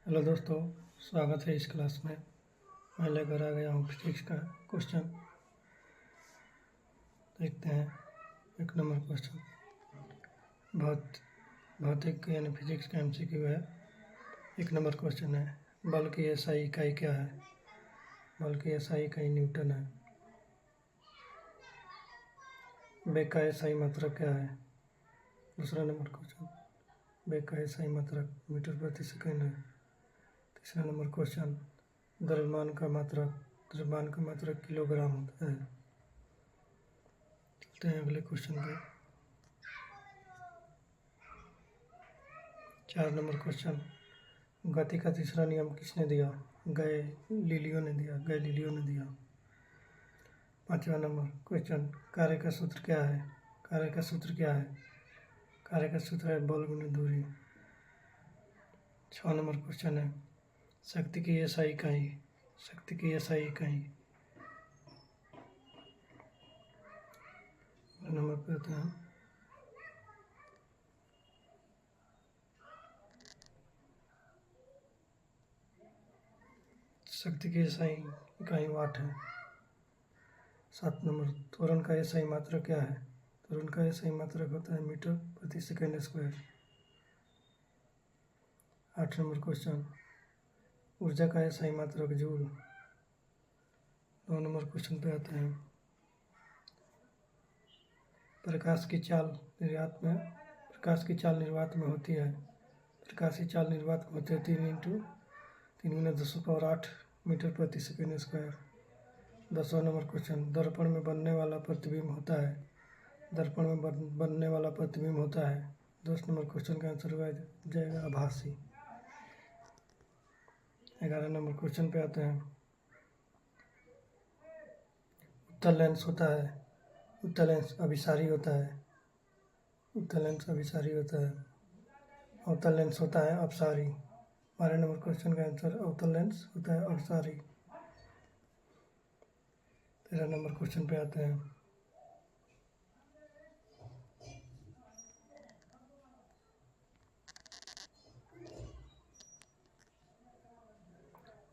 Hello दोस्तों, स्वागत है इस क्लास में। मैं लेकर आ गया हूँ फिजिक्स का क्वेश्चन। देखते हैं। 1 नंबर क्वेश्चन भौतिक यानी फिजिक्स का MCQ है। 1 नंबर क्वेश्चन है, बल की SI इकाई क्या है? बल की SI इकाई न्यूटन है। वेग का SI मात्रक क्या है? 2 नंबर क्वेश्चन, वेग का SI मात्रक मीटर प्रति सेकंड है। 3 नंबर क्वेश्चन, द्रव्यमान का मात्रक किलोग्राम होता है। चलते हैं अगले क्वेश्चन पे। 4 नंबर क्वेश्चन, गति का तीसरा नियम किसने दिया? गैलीलियो ने दिया। 5वां नंबर क्वेश्चन, कार्य का सूत्र क्या है? कार्य का सूत्र है बल गुणा दूरी। 6 नंबर क्वेश्चन है, शक्ति की SI इकाई। नंबर पे आता है शक्ति की SI इकाई वाट है। 7 नंबर, त्वरण का SI मात्रक क्या है? त्वरण का SI मात्रक होता है मीटर प्रति सेकंड स्क्वायर। 8 नंबर क्वेश्चन, ऊर्जा का SI मात्रक जूल। 9 नंबर क्वेश्चन पे आते हैं, प्रकाश की चाल निर्वात में होती है। प्रकाश की चाल निर्वात में होती है 3 × 10⁸ मीटर प्रति सेकंड स्क्वायर। 10वां नंबर क्वेश्चन, दर्पण में बनने वाला प्रतिबिंब होता है। 10 नंबर क्वेश्चन का आंसर हो जाएगा आभासी। 11 नंबर क्वेश्चन पे आते हैं, उत्तल लेंस अभिसारी होता है। अवतल लेंस होता है अपसारी। 12 नंबर क्वेश्चन का आंसर अवतल लेंस होता है अपसारी। 13 नंबर क्वेश्चन पे आते हैं,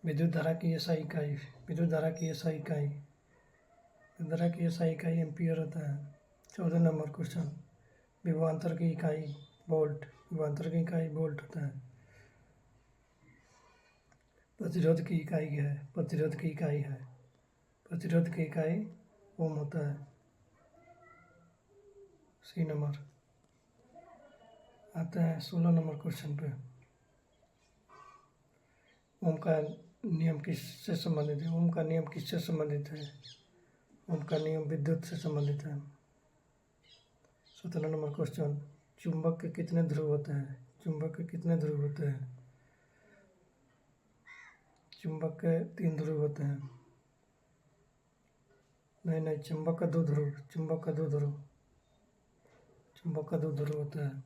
विद्युत धारा की SI इकाई एम्पियर होता है। 14 नंबर क्वेश्चन, विभवांतर की इकाई वोल्ट होता है। प्रतिरोध की इकाई ओम होता है। C number. आते हैं 16 नंबर क्वेश्चन पे, ओम का नियम किससे संबंधित है? ओम का नियम विद्युत से संबंधित है। 17 नंबर क्वेश्चन, चुंबक के कितने ध्रुव होते हैं? चुंबक के 3 ध्रुव होते हैं। नहीं, चुंबक का 2 ध्रुव होता है।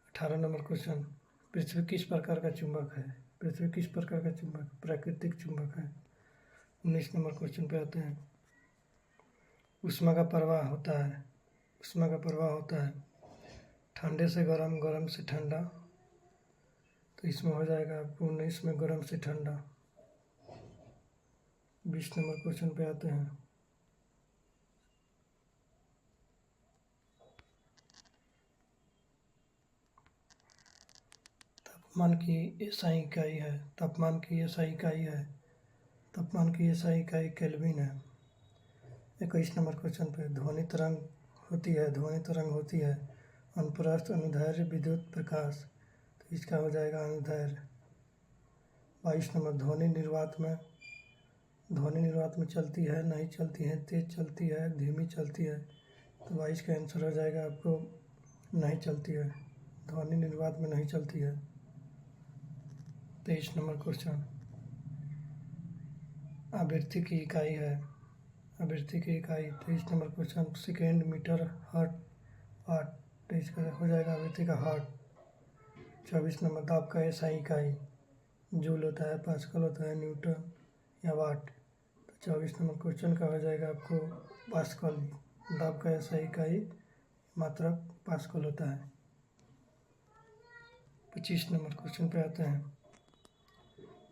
18 नंबर क्वेश्चन, पृथ्वी किस प्रकार का चुंबक है? प्राकृतिक चुंबक है। 19 नंबर क्वेश्चन पे आते हैं, ऊष्मा का प्रवाह होता है ठंडे से गर्म, गर्म से ठंडा। तो इसमें हो जाएगा आपको 19 में गर्म से ठंडा। 20 नंबर क्वेश्चन पे आते हैं, तापमान की SI इकाई केल्विन है। 21 नंबर क्वेश्चन पे, ध्वनि तरंग होती है अनुप्रस्थ अनुदैर्घ्य विद्युत प्रकाश। तो इसका हो जाएगा अनुदैर्घ्य। 22 नंबर, ध्वनि निर्वात में चलती है, नहीं चलती है, तेज चलती है, धीमी चलती है। तो 22 का आंसर हो जाएगा आपको नहीं चलती है, ध्वनि निर्वात में नहीं चलती है। 23 नंबर क्वेश्चन, आवृत्ति की इकाई 23 number question, second, metre, hertz, watt. तो इसका हो जाएगा आवृत्ति का हर्ट। 24 नंबर, दाब का SI इकाई जूल होता है, पास्कल होता है, न्यूटन या वाट। तो 24 नंबर क्वेश्चन का हो जाएगा आपको पास्कल। दाब का SI इकाई मात्रक पास्कल होता है। 25 नंबर क्वेश्चन पे आते हैं।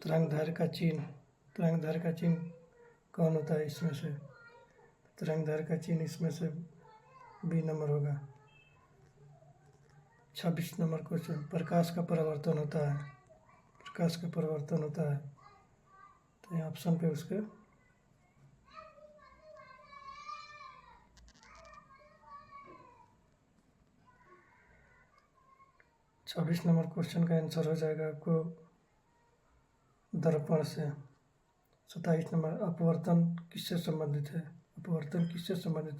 तरंगधार का चिन्ह कौन होता है इसमें से? तरंगधार का चिन्ह इसमें से बी नंबर होगा। 26 नंबर क्वेश्चन, प्रकाश का परावर्तन होता है। तो ये ऑप्शन पे उसके 26 नंबर क्वेश्चन का आंसर हो जाएगा आपको दर्पण से। 27 नंबर, अपवर्तन किससे संबंधित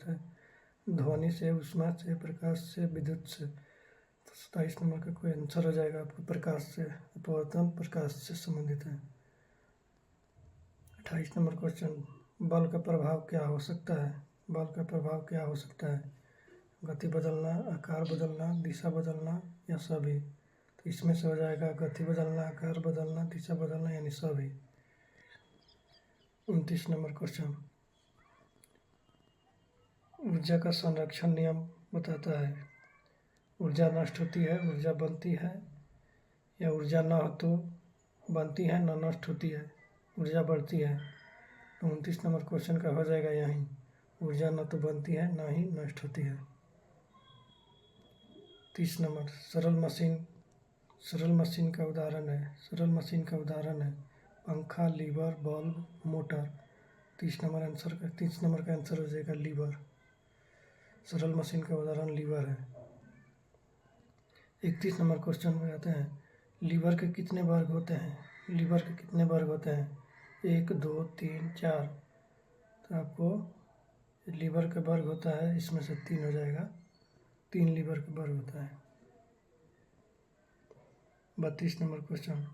है? ध्वनि से, ऊष्मा से, प्रकाश से, विद्युत से। तो 27 नंबर का कोई आंसर हो जाएगा आपको प्रकाश से। अपवर्तन प्रकाश से संबंधित है। 28 नंबर क्वेश्चन, बल का प्रभाव क्या हो सकता है? गति बदलना, आकार बदलना, दिशा बदलना या सभी। तो इसमें से हो जाएगा गति बदलना, आकार बदलना, दिशा बदलना यानी सभी। 29 नंबर क्वेश्चन, ऊर्जा का संरक्षण नियम बताता है। ऊर्जा नष्ट होती है, ऊर्जा बनती है, या ऊर्जा न हो तो बनती है, न नष्ट होती है, ऊर्जा बढ़ती है। तो 29 नंबर क्वेश्चन का हो जाएगा यहीं, ऊर्जा न तो बनती है न ही नष्ट होती है। 30 नंबर, सरल मशीन का उदाहरण है पंखा, लीवर, बल्ब, मोटर। 30 नंबर का आंसर हो जाएगा लीवर। सरल मशीन का उदाहरण लीवर है। 31 नंबर क्वेश्चन में आते हैं, लीवर के कितने वर्ग होते हैं? 1, 2, 3, 4। तो आपको लीवर का वर्ग होता है, इसमें से 3 हो जाएगा। 3 लीवर का वर्ग होता है। 32 नंबर क्वेश्चन,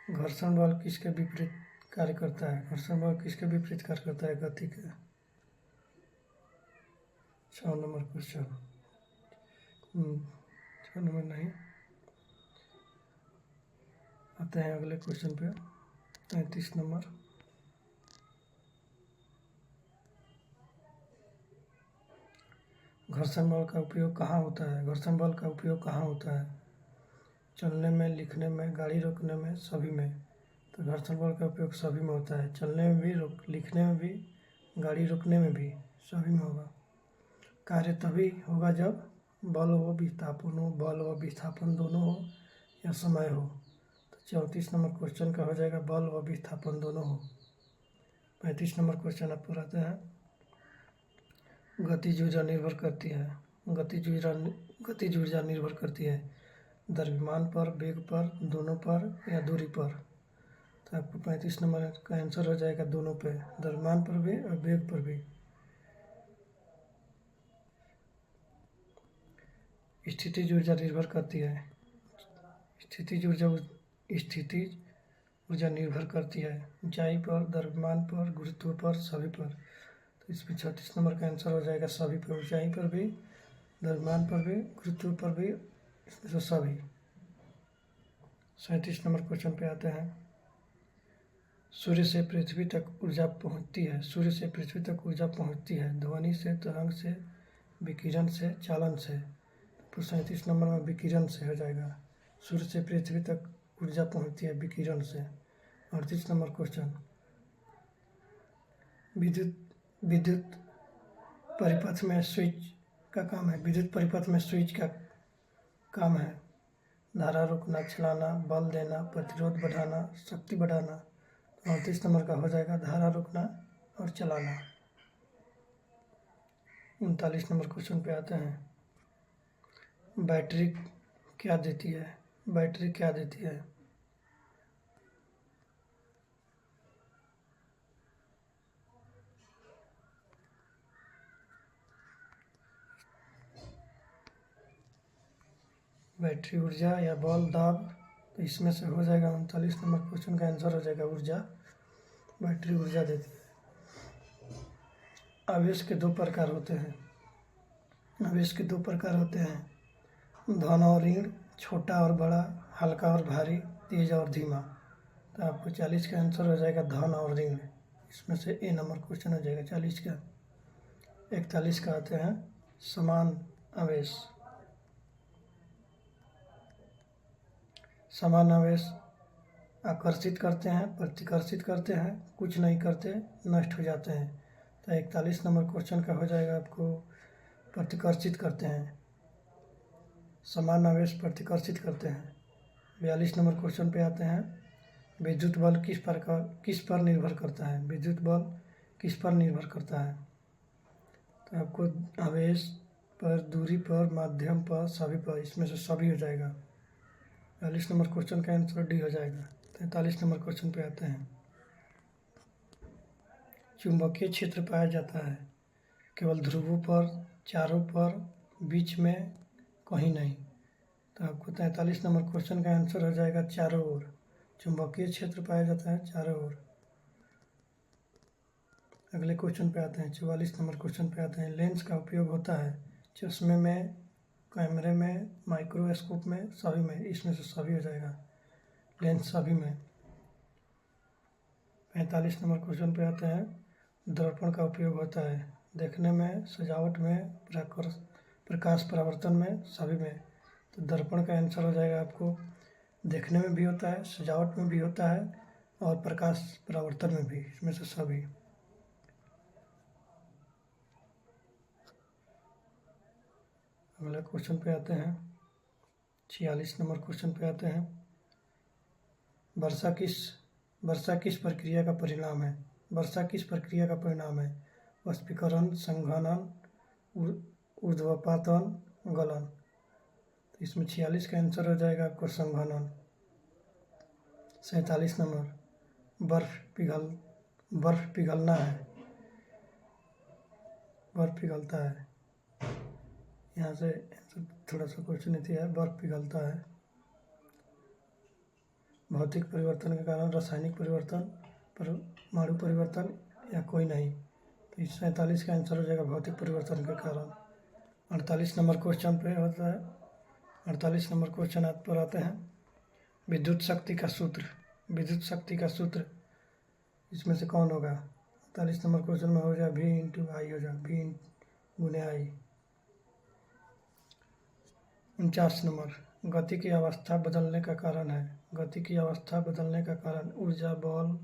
घर्षण बल किसके विपरीत कार्य करता है? गति के। 6 नंबर क्वेश्चन, 6 नंबर नहीं, आते हैं अगले क्वेश्चन पे। 33 नंबर, घर्षण बल का उपयोग कहाँ होता है? चलने में, लिखने में, गाड़ी रोकने में, सभी में। तो घर्षण बल का उपयोग सभी में होता है। चलने में भी, लिखने में भी, गाड़ी रोकने में भी, सभी में होगा। कार्य तभी होगा जब बल व विस्थापन दोनों हो या समय हो। तो 34 नंबर क्वेश्चन का हो जाएगा बल व विस्थापन दोनों हो। 35 नंबर क्वेश्चन आप पढ़ाते हैं, गतिज ऊर्जा निर्भर करती है द्रव्यमान पर, वेग पर, दोनों पर या दूरी पर। तो आपको 35 नंबर का आंसर हो जाएगा दोनों पे, द्रव्यमान पर भी और वेग पर भी। स्थितिज ऊर्जा निर्भर करती है ऊंचाई पर, द्रव्यमान पर, गुरुत्व पर, सभी पर। तो इसमें 36 नंबर का आंसर हो जाएगा सभी पर, ऊंचाई पर भी, द्रव्यमान पर भी, गुरुत्व पर भी, इसमें से सभी। 37 नंबर क्वेश्चन पे आते हैं, सूर्य से पृथ्वी तक ऊर्जा पहुंचती है ध्वनि से, तरंग से, विकिरण से, चालन से। तो 37 नंबर में विकिरण से हो जाएगा। सूर्य से पृथ्वी तक ऊर्जा पहुंचती है विकिरण से। 38 नंबर क्वेश्चन, विद्युत परिपथ में स्विच का काम है धारा रोकना, चलाना, बल देना, प्रतिरोध बढ़ाना, शक्ति बढ़ाना। 38 नंबर का हो जाएगा धारा रोकना और चलाना। 39 नंबर क्वेश्चन पे आते हैं, बैटरी क्या देती है? बैटरी ऊर्जा या बल, दाब। तो इसमें से हो जाएगा 39 नंबर क्वेश्चन का आंसर हो जाएगा ऊर्जा। बैटरी ऊर्जा देती है। आवेश के दो प्रकार होते हैं, धन और ऋण, छोटा और बड़ा, हल्का और भारी, तेज और धीमा। तो आपको 40 का आंसर हो जाएगा धन और ऋण। इसमें से ए नंबर क्वेश्चन हो जाएगा 40 का। 41 का आते हैं, समान आवेश। समान आवेश आकर्षित करते हैं, प्रतिकर्षित करते हैं, कुछ नहीं करते, नष्ट हो जाते हैं। तो 41 नंबर क्वेश्चन का हो जाएगा आपको प्रतिकर्षित करते हैं, समान आवेश प्रतिकर्षित करते हैं। 42 नंबर क्वेश्चन पे आते हैं, विद्युत बल किस पर निर्भर करता है? विद्युत बल किस पर निर्भर करता है? तो आपको आवेश पर, दूरी पर, माध्यम पर, सभी पर, इसमें से सभी हो जाएगा। 42 नंबर क्वेश्चन का आंसर डी हो जाएगा। 43 नंबर क्वेश्चन पे आते हैं, चुंबकीय क्षेत्र पाया जाता है केवल ध्रुवों पर, चारों पर, बीच में, कहीं नहीं। तो आपको 43 नंबर क्वेश्चन का आंसर हो जाएगा चारों ओर। चुंबकीय क्षेत्र पाया जाता है चारों ओर। अगले क्वेश्चन पे आते हैं, 44 नंबर क्वेश्चन पे आते हैं, लेंस का उपयोग होता है चश्मे में, कैमरे में, माइक्रोस्कोप में, सभी में, इसमें से सभी हो जाएगा। लेंस सभी में। 45 नंबर क्वेश्चन पे आते हैं, दर्पण का उपयोग होता है देखने में, सजावट में, प्रकाश परावर्तन में, सभी में। तो दर्पण का आंसर हो जाएगा आपको देखने में भी होता है, सजावट में भी होता है और प्रकाश परावर्तन में भी, इसमें से सभी। अगला क्वेश्चन पे आते हैं, 46 नंबर क्वेश्चन पे आते हैं, वर्षा किस प्रक्रिया का परिणाम है? वर्षा किस प्रक्रिया का परिणाम है? वाष्पीकरण, संघनन, ऊर्ध्वपातन, गलन। तो इसमें 46 का आंसर हो जाएगा आपको संघनन। 47 नंबर, बर्फ पिघलना है, बर्फ पिघलता है। यहाँ से थोड़ा सा क्वेश्चन नहीं है, बर्फ पिघलता है भौतिक परिवर्तन के कारण, रासायनिक परिवर्तन, परमाणु परिवर्तन या कोई नहीं। तो इस 47 का आंसर हो जाएगा भौतिक परिवर्तन के कारण। 48 नंबर क्वेश्चन पे होता है, 48 नंबर क्वेश्चन पर आते हैं, विद्युत शक्ति का सूत्र। विद्युत शक्ति का सूत्र इसमें से कौन होगा? 48 नंबर क्वेश्चन में हो जाए V इंटू आई, हो जाए V गुने आई। 49 नंबर, गति की अवस्था बदलने का कारण है। गति की अवस्था बदलने का कारण ऊर्जा, बल,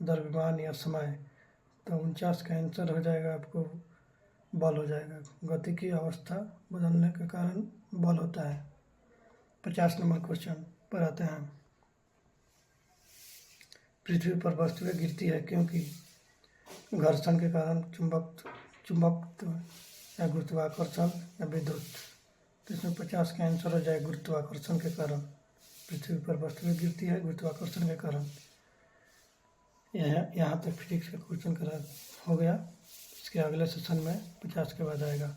द्रव्यमान या समय। तो 49 का आंसर हो जाएगा आपको बल हो जाएगा। गति की अवस्था बदलने का कारण बल होता है। 50 नंबर क्वेश्चन पर आते हैं, पृथ्वी पर वस्तुएं गिरती है क्योंकि घर्षण के कारण, चुंबकत्व या गुरुत्वाकर्षण या विद्युत। तो इसमें 50 का आंसर हो जाए गुरुत्वाकर्षण के कारण। पृथ्वी पर वस्तुएं गिरती है गुरुत्वाकर्षण के कारण। यहाँ तक फिजिक्स का क्वेश्चन करा हो गया। इसके अगले सेशन में 50 के बाद आएगा।